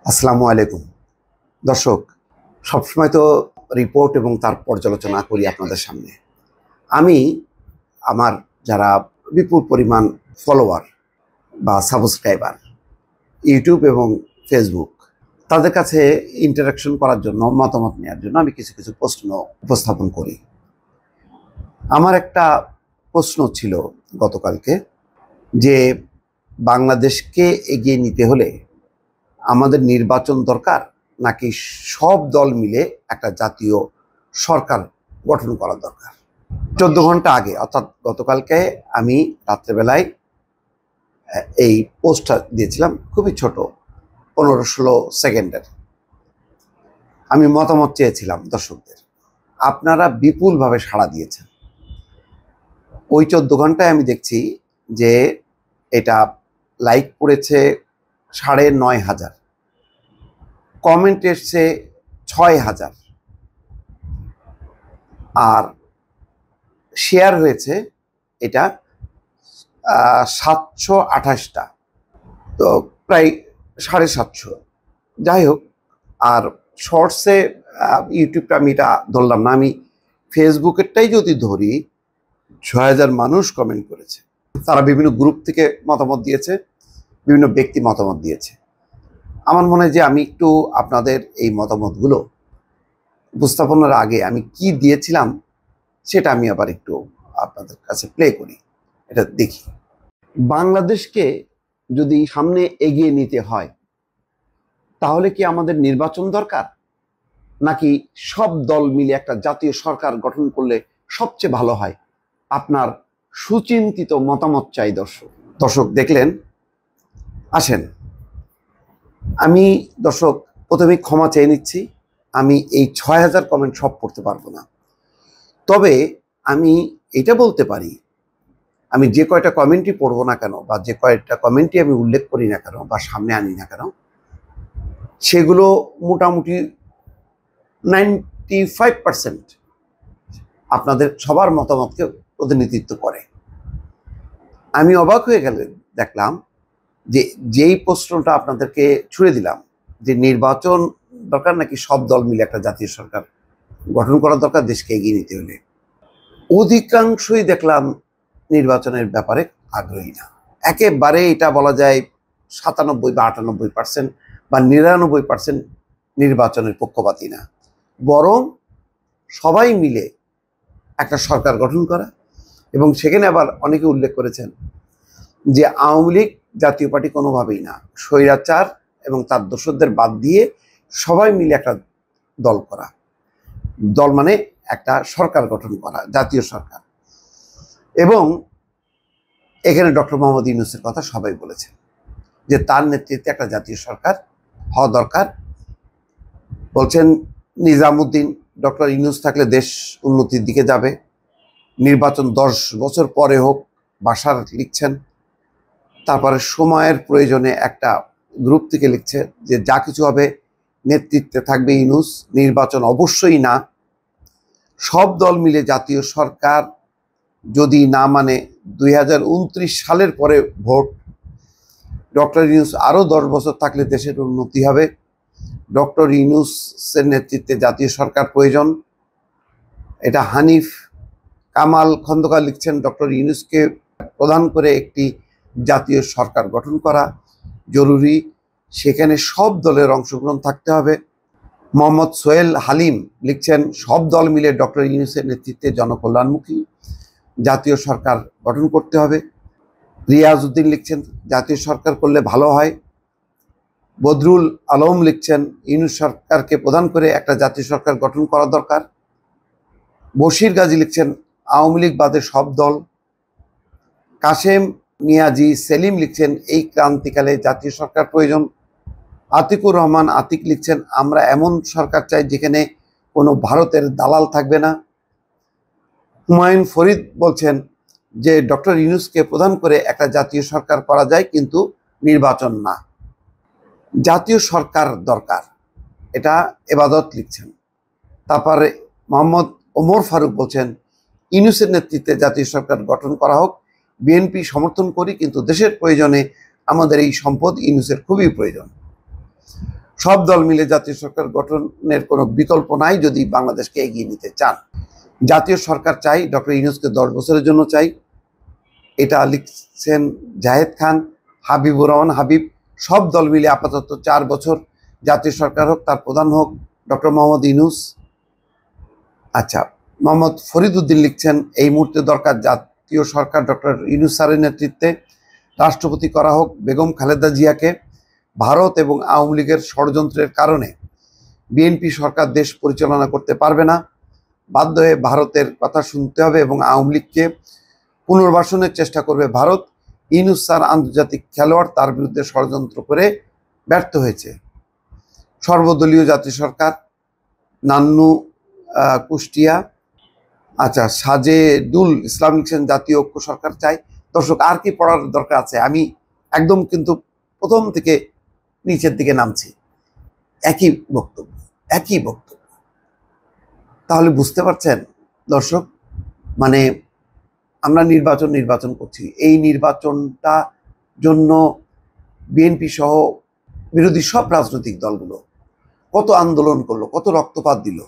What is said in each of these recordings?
আসসালামু আলাইকুম দর্শক, সবসময় তো রিপোর্ট এবং তার পর্যালোচনা করি আপনাদের সামনে। আমি আমার যারা বিপুল পরিমাণ ফলোয়ার বা সাবস্ক্রাইবার ইউটিউব এবং ফেসবুক, তাদের কাছে ইন্টারাকশন করার জন্য, মতামত নেওয়ার জন্য আমি কিছু কিছু প্রশ্ন উপস্থাপন করি। আমার একটা প্রশ্ন ছিল গতকালকে যে বাংলাদেশকে এগিয়ে নিতে হলে আমাদের নির্বাচন দরকার নাকি সব দল মিলে একটা জাতীয় সরকার গঠন করা দরকার। 14 ঘন্টা আগে অর্থাৎ গতকালকে আমি রাত্রেবেলায় এই পোস্টটা দিয়েছিলাম, খুবই ছোট, 15-16 সেকেন্ডের। আমি মতামত চেয়েছিলাম দর্শকদের, আপনারা বিপুলভাবে সাড়া দিয়েছেন। ওই 14 ঘন্টায় আমি দেখছি যে এটা লাইক পড়েছে 9,500, কমেন্ট এসছে 6,000, আর শেয়ার হয়েছে এটা 728টা, তো প্রায় 750। যাই হোক, আর শর্টসে ইউটিউবটা আমি এটা ধরলাম না, আমি ফেসবুকেরটাই যদি ধরি, 6,000 মানুষ কমেন্ট করেছে। তারা বিভিন্ন গ্রুপ থেকে মতামত দিয়েছে, বিভিন্ন ব্যক্তি মতামত দিয়েছে। আমার মনে হয় যে আমি একটু আপনাদের এই মতামতগুলো উপস্থাপনের আগে আমি কি দিয়েছিলাম সেটা আমি আবার একটু আপনাদের কাছে প্লে করি, এটা দেখি। বাংলাদেশকে যদি সামনে এগিয়ে নিতে হয় তাহলে কি আমাদের নির্বাচন দরকার নাকি সব দল মিলে একটা জাতীয় সরকার গঠন করলে সবচেয়ে ভালো হয়? আপনার সুচিন্তিত মতামত চাই দর্শক দেখলেন। আসেন, আমি দর্শক প্রথমে ক্ষমা চেয়ে নিচ্ছি, আমি এই 6,000 কমেন্ট সব পড়তে পারবো না। তবে আমি এটা বলতে পারি, আমি যে কয়টা কমেন্টই পড়বো না কেন বা যে কয়টা কমেন্টই আমি উল্লেখ করি না কেন বা সামনে আনি না কেন, সেগুলো মোটামুটি 95% আপনাদের সবার মতামতকে প্রতিনিধিত্ব করে। আমি অবাক হয়ে গেলে দেখলাম যে যেই প্রশ্নটা আপনাদেরকে ছুড়ে দিলাম যে নির্বাচন দরকার নাকি সব দল মিলে একটা জাতীয় সরকার গঠন করা দরকার দেশকে এগিয়ে নিতে হলে, অধিকাংশই দেখলাম নির্বাচনের ব্যাপারে আগ্রহী না। একেবারে এটা বলা যায় 97 বা 98% বা 99% নির্বাচনের পক্ষপাতী না, বরং সবাই মিলে একটা সরকার গঠন করা। এবং সেখানে আবার অনেকে উল্লেখ করেছেন যে আওয়ামী লীগ জাতীয় পার্টি কোনোভাবেই না, স্বৈরাচার এবং তার দোসরদের বাদ দিয়ে সবাই মিলে একটা দল করা, দল মানে একটা সরকার গঠন করা, জাতীয় সরকার। এবং এখানে ডক্টর মোহাম্মদ ইউনূসের কথা সবাই বলেছেন যে তার নেতৃত্বে একটা জাতীয় সরকার হওয়া দরকার। বলছেন নিজামুদ্দিন, ডক্টর ইউনূস থাকলে দেশ উন্নতির দিকে যাবে, নির্বাচন 10 বছর পরে হোক, বাসার লিখছেন। তারপরে সময়ের প্রয়োজনে একটা গ্রুপ থেকে লিখছে যে যা কিছু হবে নেতৃত্বে থাকবে ইউনূস, নির্বাচন অবশ্যই না, সব দল মিলে জাতীয় সরকার যদি না মানে 2029 সালের পরে ভোট, ডক্টর ইউনূস আরও 10 বছর থাকলে দেশের উন্নতি হবে, ডক্টর ইউনূসের নেতৃত্বে জাতীয় সরকার প্রয়োজন। এটা হানিফ কামাল খন্দকার লিখছেন ডক্টর ইউনূসকে প্রধান করে একটি জাতীয় সরকার গঠন করা জরুরি, সেখানে সব দলের অংশগ্রহণ থাকতে হবে। মোহাম্মদ সোহেল হালিম লিখছেন সব দল মিলে ডক্টর ইউনূসের নেতৃত্বে জনকল্যাণমুখী জাতীয় সরকার গঠন করতে হবে। রিয়াজ উদ্দিন লিখছেন জাতীয় সরকার করলে ভালো হয়। বদরুল আলম লিখছেন ইউনূস সরকারকে প্রধান করে একটা জাতীয় সরকার গঠন করা দরকার। বশির গাজী লিখছেন আওয়ামী লীগ বাদে সব দল। কাশেম নিয়াজি সেলিম লিখছেন এই ক্রান্তিকালে জাতীয় সরকার প্রয়োজন। আতিকুর রহমান আতিক লিখছেন আমরা এমন সরকার চাই যেখানে কোনো ভারতের দালাল থাকবে না। হুমায়ুন ফরিদ বলছেন যে ডক্টর ইউনূসকে প্রধান করে একটা জাতীয় সরকার করা যায় কিন্তু নির্বাচন না, জাতীয় সরকার দরকার, এটা এবাদত লিখছেন। তারপরে মোহাম্মদ ওমর ফারুক বলছেন ইউনূসের নেতৃত্বে জাতীয় সরকার গঠন করা হোক, বিএনপি সমর্থন করি কিন্তু দেশের প্রয়োজনে আমাদের এই সম্পদ ইউনূসের খুবই প্রয়োজন। সব দল মিলে জাতীয় সরকার গঠনের কোনো বিকল্প নাই যদি বাংলাদেশকে এগিয়ে নিতে চান। জাতীয় সরকার চাই, ডক্টর ইউনূসকে 10 বছরের জন্য চাই। এটা লিখছেন জাহেদ খান, হাবিবুর রহমান হাবিব। সব দল মিলে আপাতত 4 বছর জাতীয় সরকার হোক, তার প্রধান হোক ডক্টর মোহাম্মদ ইউনূস। আচ্ছা, মোহাম্মদ ফরিদ উদ্দিন লিখছেন এই মুহূর্তে দরকার জাতীয় সরকার ডক্টর ইউনূস স্যারের নেতৃত্বে রাষ্ট্রপতি করা হোক বেগম খালেদা জিয়াকে। ভারত এবং আওয়ামী লীগের ষড়যন্ত্রের কারণে বিএনপি সরকার দেশ পরিচালনা করতে পারবে না, বাধ্য হয়ে ভারতের কথা শুনতে হবে এবং আওয়ামী লীগকে পুনর্বাসনের চেষ্টা করবে ভারত। ইউনূস স্যার আন্তর্জাতিক খেলোয়াড়, তার বিরুদ্ধে ষড়যন্ত্র করে ব্যর্থ হয়েছে। সর্বদলীয় জাতীয় সরকার, নান্নু কুষ্টিয়া। আচ্ছা, সাজেদুল ইসলাম লিখছেন জাতীয় ঐক্য সরকার চাই। দর্শক, আর কি পড়ার দরকার আছে? আমি একদম কিন্তু প্রথম থেকে নিচের দিকে নামছি, একই বক্তব্য। তাহলে বুঝতে পারছেন দর্শক, মানে আমরা নির্বাচন করছি। এই নির্বাচনটা জন্য বিএনপি সহ বিরোধী সব রাজনৈতিক দলগুলো কত আন্দোলন করলো, কত রক্তপাত দিল।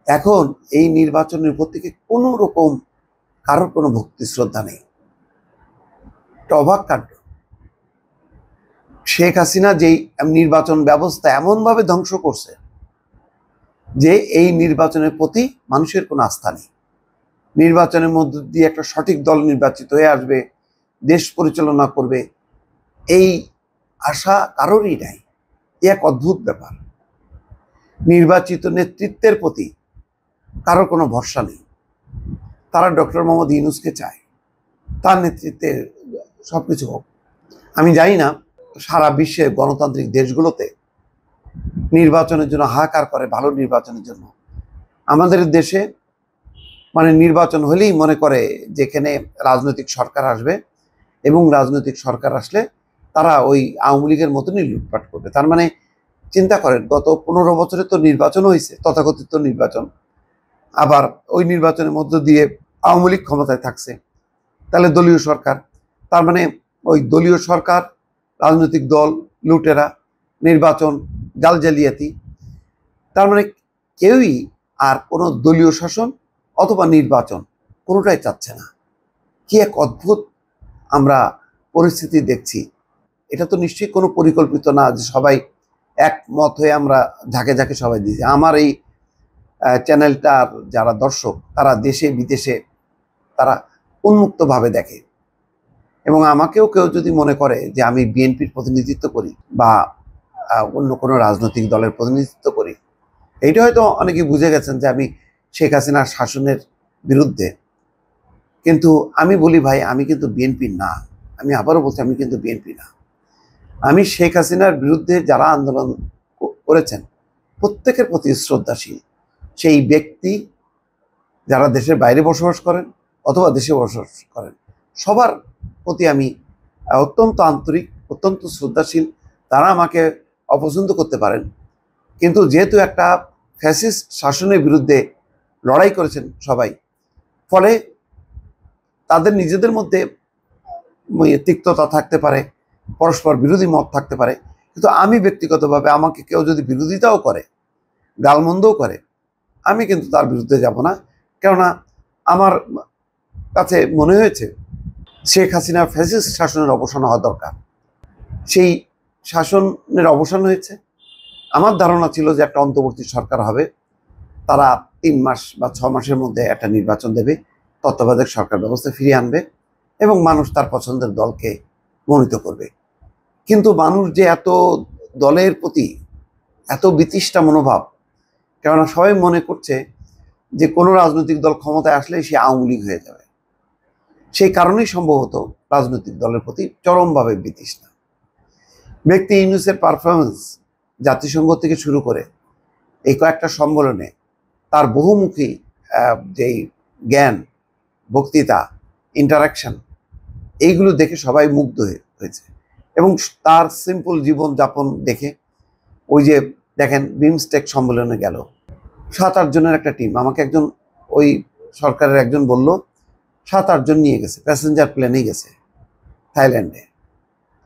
এখন এই নির্বাচনের উপর থেকে কোনো রকম কারোর কোনো ভক্তি শ্রদ্ধা নেই। একটা অবাক কাণ্ড। শেখ হাসিনা যেই নির্বাচন ব্যবস্থা এমনভাবে ধ্বংস করছে যে এই নির্বাচনের প্রতি মানুষের কোনো আস্থা নেই। নির্বাচনের মধ্য দিয়ে একটা সঠিক দল নির্বাচিত হয়ে আসবে, দেশ পরিচালনা করবে, এই আশা কারোরই নাই। এক অদ্ভুত ব্যাপার। নির্বাচিত নেতৃত্বের প্রতি কারোর কোনো ভরসা নেই। তারা ডক্টর মোহাম্মদ ইউনূসকে চায়, তার নেতৃত্বে সবকিছু হোক। আমি জানি না সারা বিশ্বের গণতান্ত্রিক দেশগুলোতে নির্বাচনের জন্য হাহাকার করে, ভালো নির্বাচনের জন্য। আমাদের দেশে মানে নির্বাচন হলেই মনে করে যেখানে রাজনৈতিক সরকার আসবে এবং রাজনৈতিক সরকার আসলে তারা ওই আওয়ামী লীগের মতনই লুটপাট করবে। তার মানে চিন্তা করেন, গত 15 বছরে তো নির্বাচন হয়েছে, তথাকথিত নির্বাচন, আবার ওই নির্বাচনের মধ্য দিয়ে আওয়ামী লীগ ক্ষমতায় থাকছে। তাহলে দলীয় সরকার, তার মানে ওই দলীয় সরকার, রাজনৈতিক দল, লুটেরা, নির্বাচন, জাল জালিয়াতি। তার মানে কেউই আর কোনো দলীয় শাসন অথবা নির্বাচন কোনোটাই চাচ্ছে না। কি এক অদ্ভুত আমরা পরিস্থিতি দেখছি। এটা তো নিশ্চয়ই কোনো পরিকল্পিত না যে সবাই একমত হয়ে আমরা ঝাঁকে ঝাঁকে সবাই দিয়েছি। আমার এই চ্যানেলটার যারা দর্শক তারা দেশে বিদেশে তারা উন্মুক্তভাবে দেখে, এবং আমাকেও কেউ যদি মনে করে যে আমি বিএনপির প্রতিনিধিত্ব করি বা অন্য কোনো রাজনৈতিক দলের প্রতিনিধিত্ব করি, এইটা হয়তো অনেকে বুঝে গেছেন যে আমি শেখ হাসিনার শাসনের বিরুদ্ধে। কিন্তু আমি বলি ভাই, আমি কিন্তু বিএনপি না। আমি আবারও বলছি, আমি কিন্তু বিএনপি না। আমি শেখ হাসিনার বিরুদ্ধে যারা আন্দোলন করেছেন প্রত্যেকের প্রতি শ্রদ্ধাশীল। সেই ব্যক্তি যারা দেশের বাইরে বসবাস করেন অথবা দেশে বসবাস করেন, সবার প্রতি আমি অত্যন্ত আন্তরিক, অত্যন্ত শ্রদ্ধাশীল। তারা আমাকে অপছন্দ করতে পারেন, কিন্তু যেহেতু একটা ফ্যাসিস্ট শাসনের বিরুদ্ধে লড়াই করেছেন সবাই, ফলে তাদের নিজেদের মধ্যে তিক্ততা থাকতে পারে, পরস্পর বিরোধী মত থাকতে পারে। কিন্তু আমি ব্যক্তিগতভাবে, আমাকে কেউ যদি বিরোধিতাও করে, গালমন্দও করে, আমি কিন্তু তার বিরুদ্ধে যাব না। কেননা আমার কাছে মনে হয়েছে শেখ হাসিনার ফ্যাসিস্ট শাসনের অবসান হওয়া দরকার। সেই শাসনের অবসান হয়েছে। আমার ধারণা ছিল যে একটা অন্তর্বর্তী সরকার হবে, তারা 3 মাস বা 6 মাসের মধ্যে একটা নির্বাচন দেবে, তত্ত্বাবধায়ক সরকার ব্যবস্থা ফিরিয়ে আনবে এবং মানুষ তার পছন্দের দলকে মনোনীত করবে। কিন্তু মানুষ যে এত দলের প্রতি এত বিতৃষ্ণা মনোভাব, কেননা সবাই মনে করছে যে কোনো রাজনৈতিক দল ক্ষমতায় আসলে সে আওয়ামী লীগ হয়ে যাবে। সেই কারণেই সম্ভবত রাজনৈতিক দলের প্রতি চরমভাবে বিতৃষ্ণা। ব্যক্তি ইউনূসের পারফরমেন্স জাতিসংঘ থেকে শুরু করে এই কয়েকটা সম্মেলনে তার বহুমুখী যেই জ্ঞান, বক্তৃতা, ইন্টারাকশন, এইগুলো দেখে সবাই মুগ্ধ হয়েছে। এবং তার সিম্পল জীবনযাপন দেখে, ওই যে দেখেন বিমস্টেক সম্মেলনে গেল 7-8 জনের একটা টিম, আমাকে একজন ওই সরকারের একজন বলল 7-8 জন নিয়ে গেছে, প্যাসেঞ্জার প্লেনেই গেছে থাইল্যান্ডে,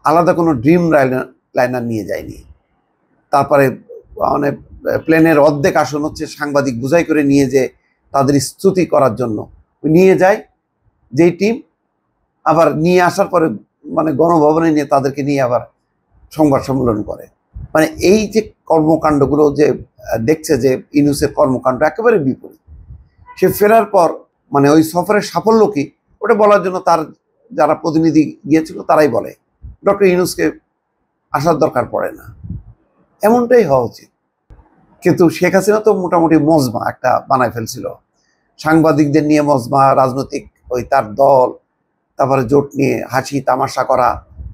আলাদা কোনো ড্রিম লাইনার নিয়ে যায়নি। তারপরে মানে প্লেনের অর্ধেক আসন হচ্ছে সাংবাদিক বোঝাই করে নিয়ে যে তাদের স্তুতি করার জন্য নিয়ে যায় যেই টিম, আবার নিয়ে আসার পরে মানে গণভবনে নিয়ে তাদেরকে নিয়ে আবার সংবাদ সম্মেলন করে। মানে এই যে কর্মকাণ্ডগুলো যে দেখছে যে ইউনূসের কর্মকাণ্ড একেবারে বিপরীত। সে ফেরার পর মানে ওই সফরের সাফল্য কি ওটা বলার জন্য তার যারা প্রতিনিধি গিয়েছিল তারাই বলে ডক্টর ইউনূসকে আসার দরকার পড়ে না, এমনটাই হওয়া উচিত। কিন্তু শেখ হাসিনা তো মোটামুটি মজমা একটা বানায় ফেলছিল, সাংবাদিকদের নিয়ে মজমা, রাজনৈতিক ওই তার দল, তারপরে জোট নিয়ে হাসি তামাশা করা,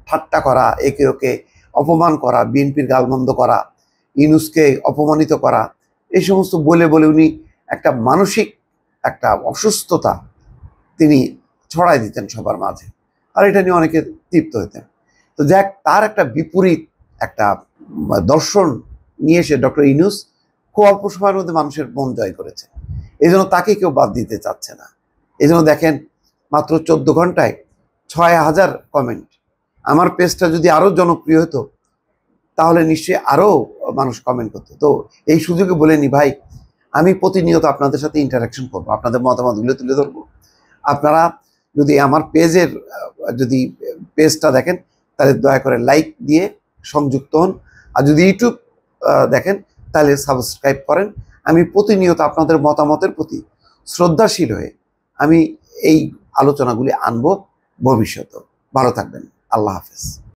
ঠাট্টা করা, একে ওকে অপমান করা, বিএনপির গালমন্দ করা, ইউনূসকে অপমানিত করা, এই সমস্ত বলে বলে উনি একটা মানসিক একটা অসুস্থতা তিনি ছড়াই দিতেন সবার মাঝে, আর এটা নিয়ে অনেকে তৃপ্ত হতেন। তো যাক, তার একটা বিপরীত একটা দর্শন নিয়ে এসে ডক্টর ইউনূস খুব অল্প সময়ের মধ্যে মানুষের মন জয় করেছে। এই জন্য তাকে কেউ বাদ দিতে চাচ্ছে না। এই জন্য দেখেন মাত্র 14 ঘন্টায় 6000 কমেন্ট। আমার পেজটা যদি আরও জনপ্রিয় হতো তাহলে নিশ্চয়ই আরও মানুষ কমেন্ট করতো। তো এই সুযোগে বলে নি ভাই, আমি প্রতিনিয়ত আপনাদের সাথে ইন্টারাকশন করবো, আপনাদের মতামতগুলো তুলে ধরবো। আপনারা যদি আমার পেজের যদি পেজটা দেখেন তাহলে দয়া করে লাইক দিয়ে সংযুক্ত হন, আর যদি ইউটিউব দেখেন তাহলে সাবস্ক্রাইব করেন। আমি প্রতিনিয়ত আপনাদের মতামতের প্রতি শ্রদ্ধাশীল হয়ে আমি এই আলোচনাগুলি আনবো ভবিষ্যতেও। ভালো থাকবেন। আল্লাহ হাফেজ।